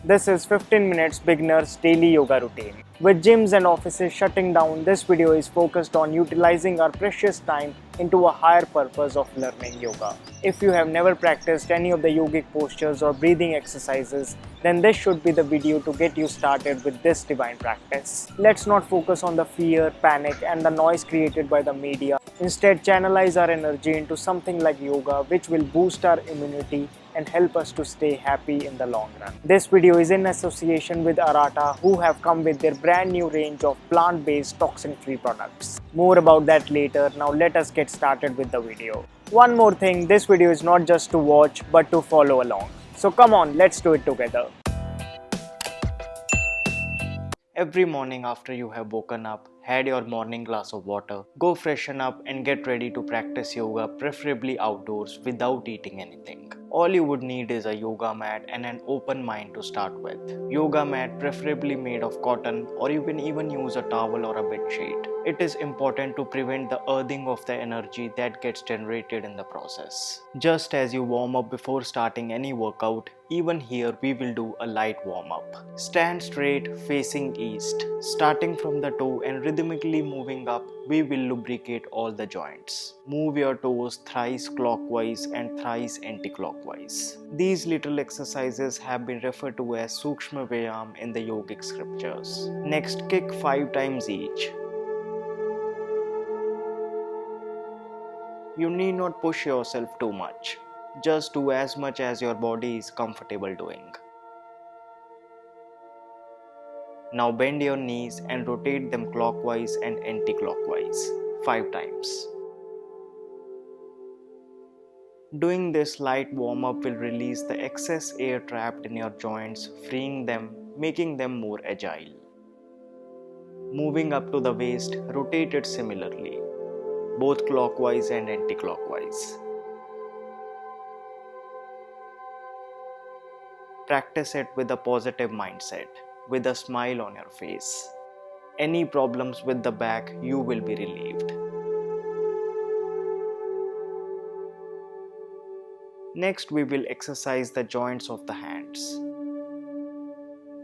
This is 15 minutes beginner's daily yoga routine. With gyms and offices shutting down, this video is focused on utilizing our precious time into a higher purpose of learning yoga. If you have never practiced any of the yogic postures or breathing exercises, then this should be the video to get you started with this divine practice. Let's not focus on the fear, panic, and the noise created by the media. Instead, channelize our energy into something like yoga, which will boost our immunity and help us to stay happy in the long run. This video is in association with Arata, who have come with their brand new range of plant-based toxin-free products. More about that later. Now let us get started with the video. One more thing, this video is not just to watch but to follow along. So come on, let's do it together. Every morning after you have woken up, had your morning glass of water, go freshen up and get ready to practice yoga, preferably outdoors without eating anything. All you would need is a yoga mat and an open mind to start with. Yoga mat preferably made of cotton, or you can even use a towel or a bed sheet. It is important to prevent the earthing of the energy that gets generated in the process. Just as you warm up before starting any workout, even here we will do a light warm up. Stand straight facing east. Starting from the toe and rhythmically moving up, we will lubricate all the joints. Move your toes thrice clockwise and thrice anti-clockwise. These little exercises have been referred to as Sukshma Vyayam in the yogic scriptures. Next, kick 5 times each. You need not push yourself too much. Just do as much as your body is comfortable doing. Now bend your knees and rotate them clockwise and anti-clockwise 5 times. Doing this light warm-up will release the excess air trapped in your joints, freeing them, making them more agile. Moving up to the waist, rotate it similarly, both clockwise and anti-clockwise. Practice it with a positive mindset, with a smile on your face. Any problems with the back, you will be relieved. Next, we will exercise the joints of the hands.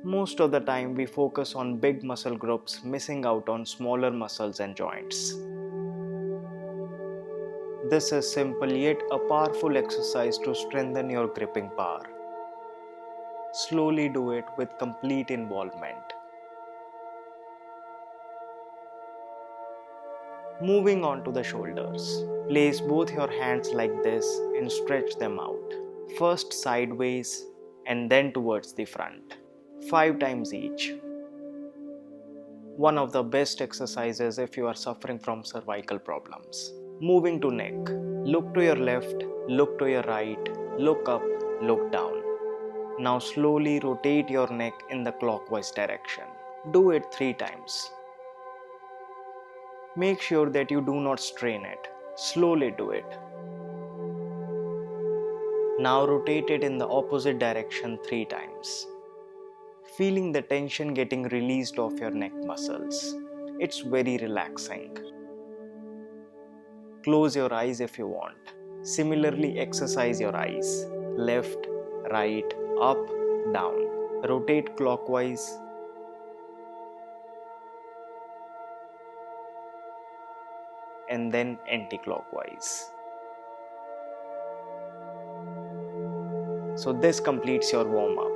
Most of the time, we focus on big muscle groups, missing out on smaller muscles and joints. This is simple yet a powerful exercise to strengthen your gripping power. Slowly do it with complete involvement. Moving on to the shoulders. Place both your hands like this and stretch them out. First sideways and then towards the front. 5 times each. One of the best exercises if you are suffering from cervical problems. Moving to neck. Look to your left, look to your right, look up, look down. Now slowly rotate your neck in the clockwise direction. Do it 3 times. Make sure that you do not strain it. Slowly do it. Now rotate it in the opposite direction 3 times. Feeling the tension getting released off your neck muscles. It's very relaxing. Close your eyes if you want. Similarly, exercise your eyes. Left, right, up, down. Rotate clockwise. And then anti-clockwise. So this completes your warm-up.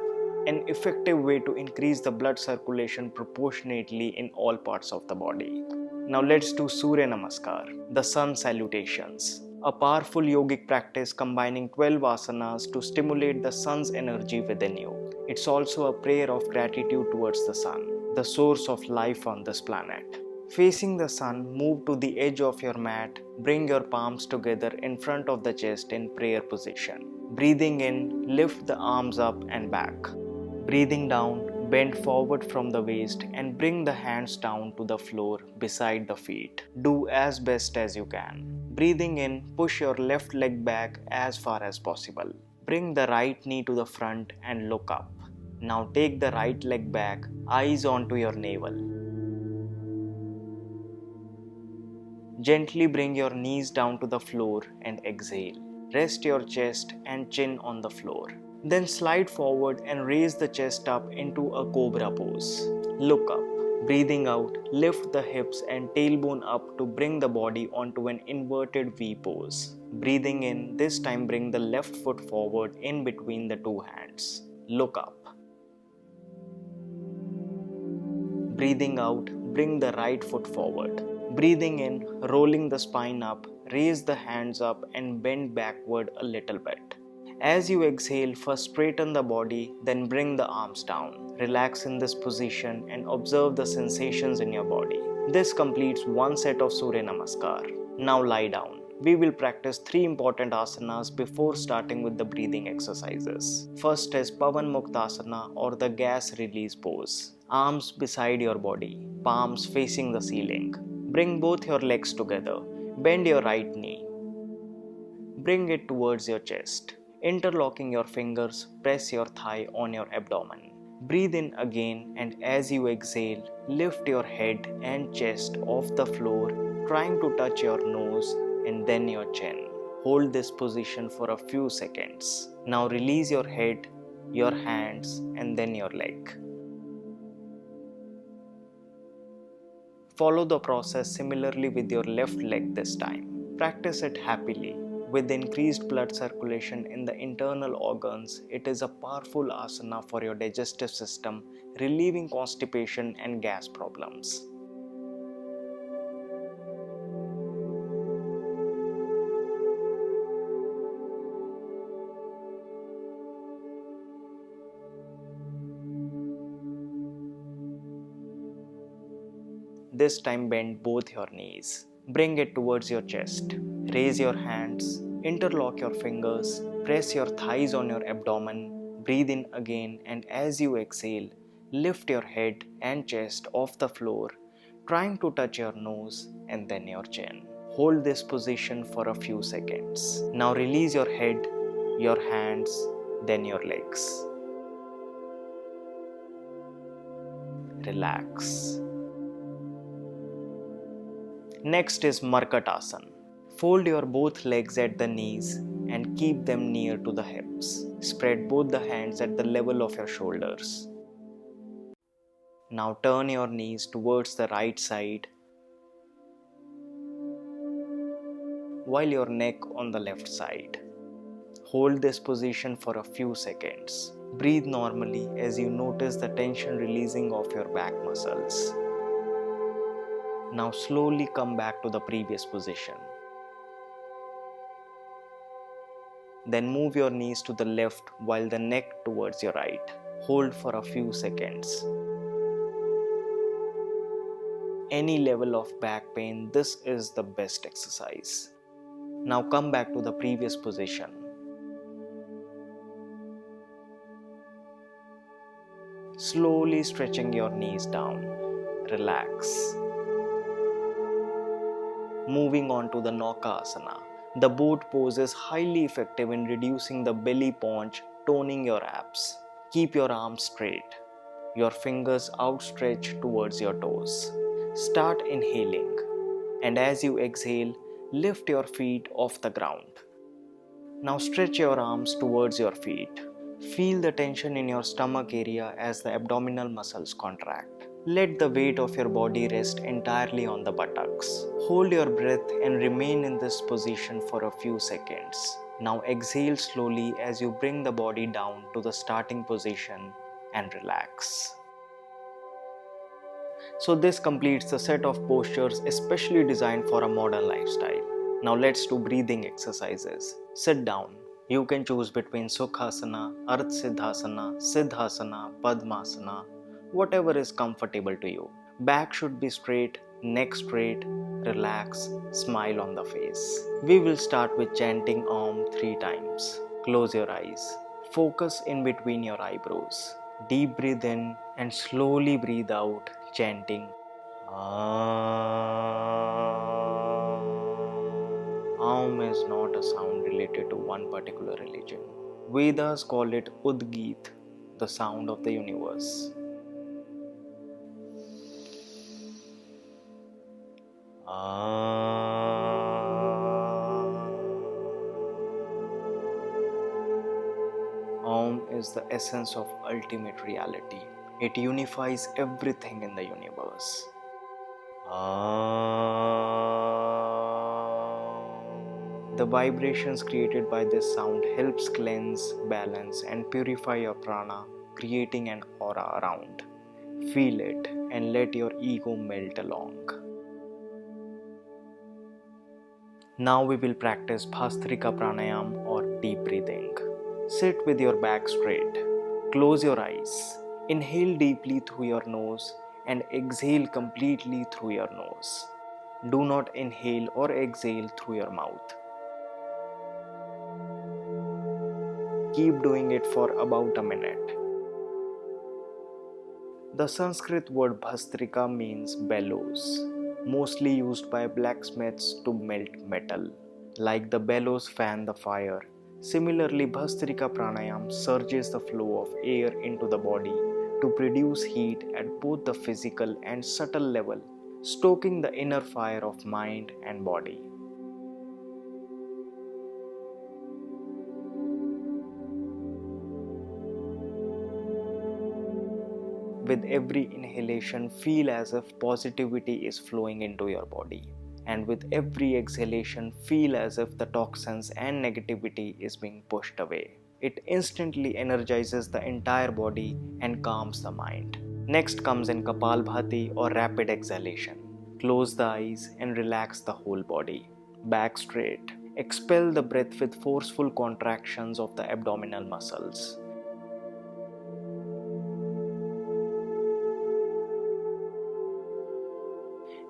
An effective way to increase the blood circulation proportionately in all parts of the body. Now let's do Surya Namaskar, the sun salutations. A powerful yogic practice combining 12 asanas to stimulate the sun's energy within you. It's also a prayer of gratitude towards the sun, the source of life on this planet. Facing the sun, move to the edge of your mat. Bring your palms together in front of the chest in prayer position. Breathing in, lift the arms up and back. Breathing down, bend forward from the waist and bring the hands down to the floor beside the feet. Do as best as you can. Breathing in, push your left leg back as far as possible. Bring the right knee to the front and look up. Now take the right leg back, eyes onto your navel. Gently bring your knees down to the floor and exhale. Rest your chest and chin on the floor. Then slide forward and raise the chest up into a cobra pose. Look up. Breathing out, lift the hips and tailbone up to bring the body onto an inverted V pose. Breathing in, this time bring the left foot forward in between the two hands. Look up. Breathing out, bring the right foot forward. Breathing in, rolling the spine up, raise the hands up and bend backward a little bit. As you exhale, first straighten the body, then bring the arms down. Relax in this position and observe the sensations in your body. This completes one set of Surya Namaskar. Now lie down. We will practice 3 important asanas before starting with the breathing exercises. First is Pavan Muktasana or the gas release pose. Arms beside your body, palms facing the ceiling. Bring both your legs together. Bend your right knee. Bring it towards your chest. Interlocking your fingers, press your thigh on your abdomen. Breathe in again, and as you exhale, lift your head and chest off the floor, trying to touch your nose and then your chin. Hold this position for a few seconds. Now release your head, your hands, and then your leg. Follow the process similarly with your left leg this time. Practice it happily. With increased blood circulation in the internal organs, it is a powerful asana for your digestive system, relieving constipation and gas problems. This time bend both your knees. Bring it towards your chest. Raise your hands. Interlock your fingers. Press your thighs on your abdomen. Breathe in again, and as you exhale, lift your head and chest off the floor, trying to touch your nose and then your chin. Hold this position for a few seconds. Now release your head, your hands, then your legs. Relax. Next is Markatasana. Fold your both legs at the knees and keep them near to the hips. Spread both the hands at the level of your shoulders. Now turn your knees towards the right side while your neck on the left side. Hold this position for a few seconds. Breathe normally as you notice the tension releasing of your back muscles. Now slowly come back to the previous position. Then move your knees to the left while the neck towards your right. Hold for a few seconds. Any level of back pain, this is the best exercise. Now come back to the previous position. Slowly stretching your knees down. Relax. Moving on to the Nauka Asana. The boat pose is highly effective in reducing the belly paunch, toning your abs. Keep your arms straight. Your fingers outstretched towards your toes. Start inhaling, and as you exhale, lift your feet off the ground. Now stretch your arms towards your feet. Feel the tension in your stomach area as the abdominal muscles contract. Let the weight of your body rest entirely on the buttocks. Hold your breath and remain in this position for a few seconds. Now exhale slowly as you bring the body down to the starting position and relax. So this completes the set of postures especially designed for a modern lifestyle. Now let's do breathing exercises. Sit down. You can choose between Sukhasana, Ardha Siddhasana, Siddhasana, Padmasana, whatever is comfortable to you. Back should be straight, neck straight, relax, smile on the face. We will start with chanting Om 3 times. Close your eyes. Focus in between your eyebrows. Deep breathe in and slowly breathe out, chanting Aum is not a sound related to one particular religion. Vedas call it Udgit, the sound of the universe. Aum is the essence of ultimate reality. It unifies everything in the universe. The vibrations created by this sound helps cleanse, balance and purify your prana, creating an aura around. Feel it and let your ego melt along. Now we will practice Bhastrika Pranayam or deep breathing. Sit with your back straight. Close your eyes. Inhale deeply through your nose and exhale completely through your nose. Do not inhale or exhale through your mouth. Keep doing it for about a minute. The Sanskrit word Bhastrika means bellows, mostly used by blacksmiths to melt metal. Like the bellows fan the fire, similarly Bhastrika Pranayam surges the flow of air into the body to produce heat at both the physical and subtle level, stoking the inner fire of mind and body. With every inhalation, feel as if positivity is flowing into your body. And with every exhalation, feel as if the toxins and negativity is being pushed away. It instantly energizes the entire body and calms the mind. Next comes in Kapalbhati or rapid exhalation. Close the eyes and relax the whole body. Back straight. Expel the breath with forceful contractions of the abdominal muscles.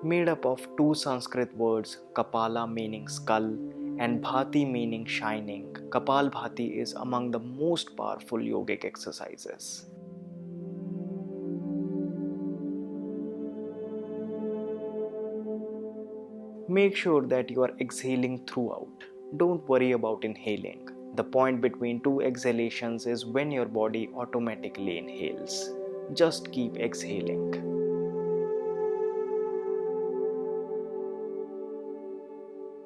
Made up of two Sanskrit words, Kapala meaning skull and Bhati meaning shining, Kapalbhati is among the most powerful yogic exercises. Make sure that you are exhaling throughout. Don't worry about inhaling. The point between two exhalations is when your body automatically inhales. Just keep exhaling.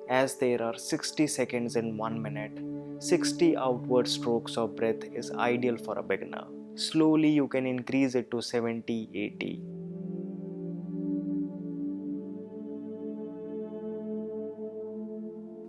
As there are 60 seconds in 1 minute, 60 outward strokes of breath is ideal for a beginner. Slowly you can increase it to 70, 80.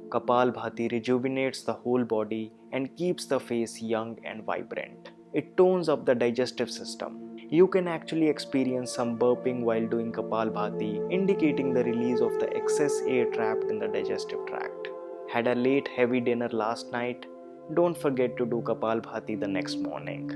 Kapalbhati rejuvenates the whole body and keeps the face young and vibrant. It tones up the digestive system. You can actually experience some burping while doing Kapalbhati, indicating the release of the excess air trapped in the digestive tract. Had a late heavy dinner last night? Don't forget to do Kapalbhati the next morning.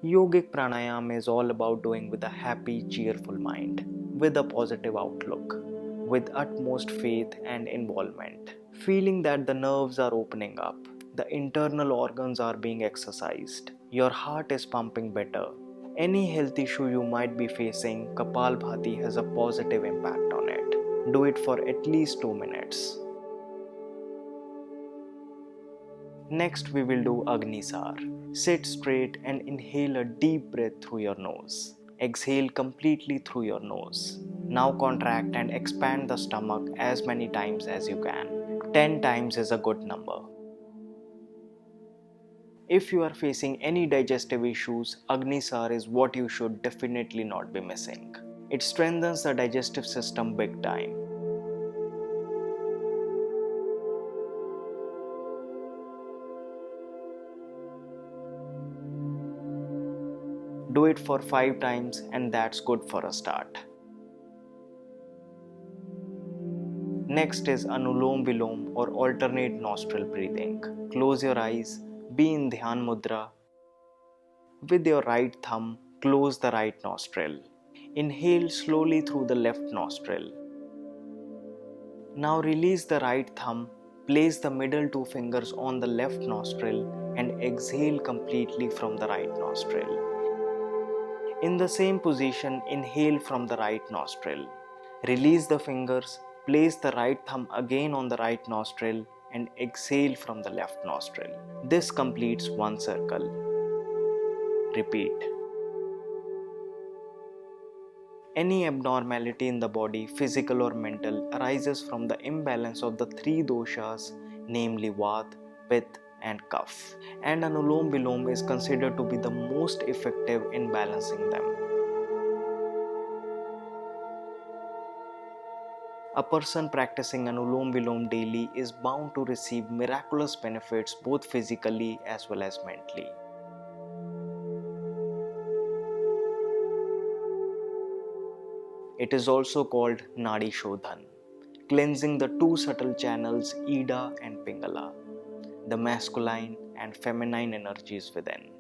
Yogic pranayam is all about doing with a happy, cheerful mind, with a positive outlook, with utmost faith and involvement, feeling that the nerves are opening up, the internal organs are being exercised, your heart is pumping better. Any health issue you might be facing, Kapalbhati has a positive impact on it. Do it for at least 2 minutes. Next, we will do Agnisar. Sit straight and inhale a deep breath through your nose. Exhale completely through your nose. Now contract and expand the stomach as many times as you can. 10 times is a good number. If you are facing any digestive issues, Agnisar is what you should definitely not be missing. It strengthens the digestive system big time. Do it for 5 times and that's good for a start. Next is Anulom Vilom or alternate nostril breathing. Close your eyes, be in Dhyan Mudra. With your right thumb, close the right nostril. Inhale slowly through the left nostril. Now release the right thumb, place the middle two fingers on the left nostril and exhale completely from the right nostril. In the same position, inhale from the right nostril. Release the fingers, place the right thumb again on the right nostril and exhale from the left nostril. This completes one circle. Repeat. Any abnormality in the body, physical or mental, arises from the imbalance of the three doshas, namely Vata, Pitta and cuff, and Anulom Vilom is considered to be the most effective in balancing them. A person practicing Anulom Vilom daily is bound to receive miraculous benefits both physically as well as mentally. It is also called Nadi Shodhan, cleansing the two subtle channels Ida and Pingala, the masculine and feminine energies within.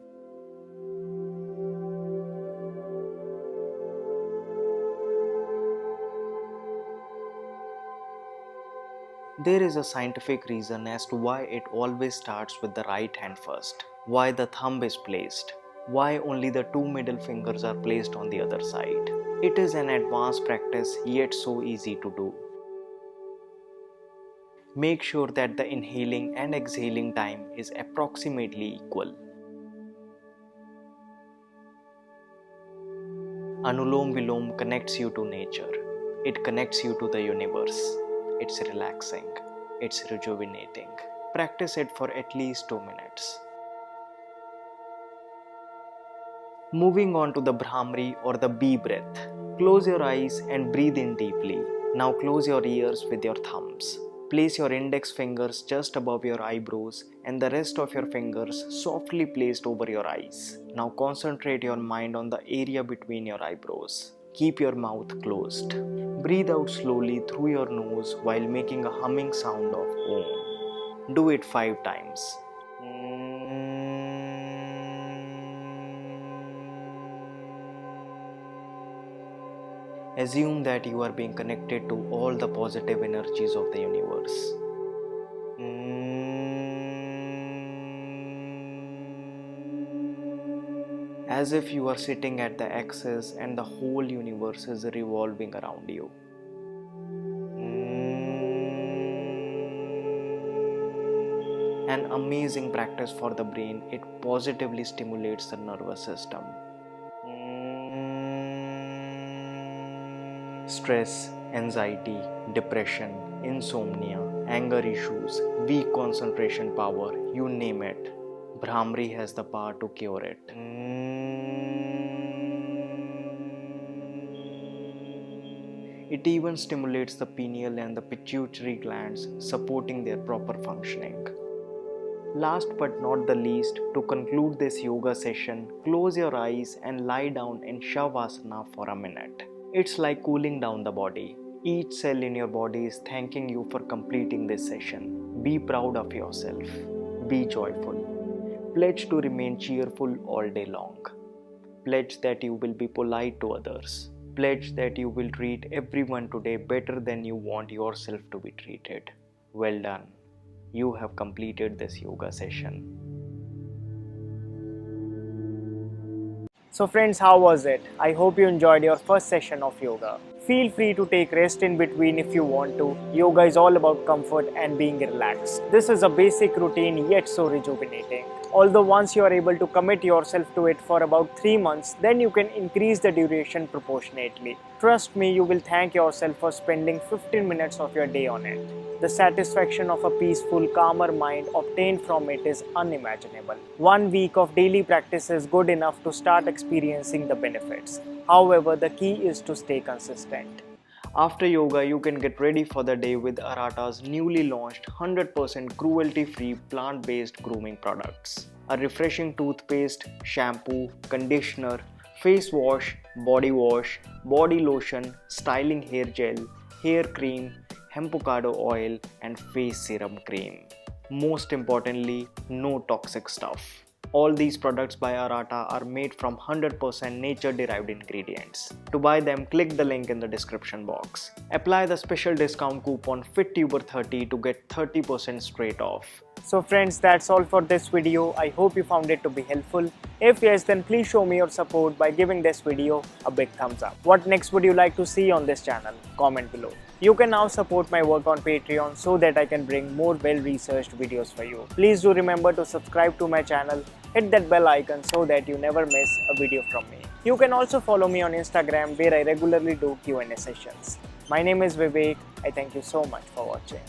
There is a scientific reason as to why it always starts with the right hand first, why the thumb is placed, why only the two middle fingers are placed on the other side. It is an advanced practice yet so easy to do. Make sure that the inhaling and exhaling time is approximately equal. Anulom Vilom connects you to nature. It connects you to the universe. It's relaxing. It's rejuvenating. Practice it for at least 2 minutes. Moving on to the Brahmari or the bee breath. Close your eyes and breathe in deeply. Now close your ears with your thumbs. Place your index fingers just above your eyebrows and the rest of your fingers softly placed over your eyes. Now concentrate your mind on the area between your eyebrows. Keep your mouth closed. Breathe out slowly through your nose while making a humming sound of Om. Do it 5 times. Assume that you are being connected to all the positive energies of the universe. As if you are sitting at the axis and the whole universe is revolving around you. An amazing practice for the brain. It positively stimulates the nervous system. Stress, anxiety, depression, insomnia, anger issues, weak concentration power, you name it. Brahmari has the power to cure it. It even stimulates the pineal and the pituitary glands, supporting their proper functioning. Last but not the least, to conclude this yoga session, close your eyes and lie down in Shavasana for a minute. It's like cooling down the body. Each cell in your body is thanking you for completing this session. Be proud of yourself. Be joyful. Pledge to remain cheerful all day long. Pledge that you will be polite to others. Pledge that you will treat everyone today better than you want yourself to be treated. Well done. You have completed this yoga session. So friends, how was it? I hope you enjoyed your first session of yoga. Feel free to take rest in between if you want to. Yoga is all about comfort and being relaxed. This is a basic routine yet so rejuvenating. Although once you are able to commit yourself to it for about 3 months, then you can increase the duration proportionately. Trust me, you will thank yourself for spending 15 minutes of your day on it. The satisfaction of a peaceful, calmer mind obtained from it is unimaginable. 1 week of daily practice is good enough to start experiencing the benefits. However, the key is to stay consistent. After yoga, you can get ready for the day with Arata's newly launched 100% cruelty-free plant-based grooming products. A refreshing toothpaste, shampoo, conditioner, face wash, body lotion, styling hair gel, hair cream, hempocado oil and face serum cream. Most importantly, no toxic stuff. All these products by Arata are made from 100% nature-derived ingredients. To buy them, click the link in the description box. Apply the special discount coupon FITTuber30 to get 30% straight off. So friends, that's all for this video. I hope you found it to be helpful. If yes, then please show me your support by giving this video a big thumbs up. What next would you like to see on this channel? Comment below. You can now support my work on Patreon so that I can bring more well-researched videos for you. Please do remember to subscribe to my channel, hit that bell icon so that you never miss a video from me. You can also follow me on Instagram where I regularly do Q&A sessions. My name is Vivek. I thank you so much for watching.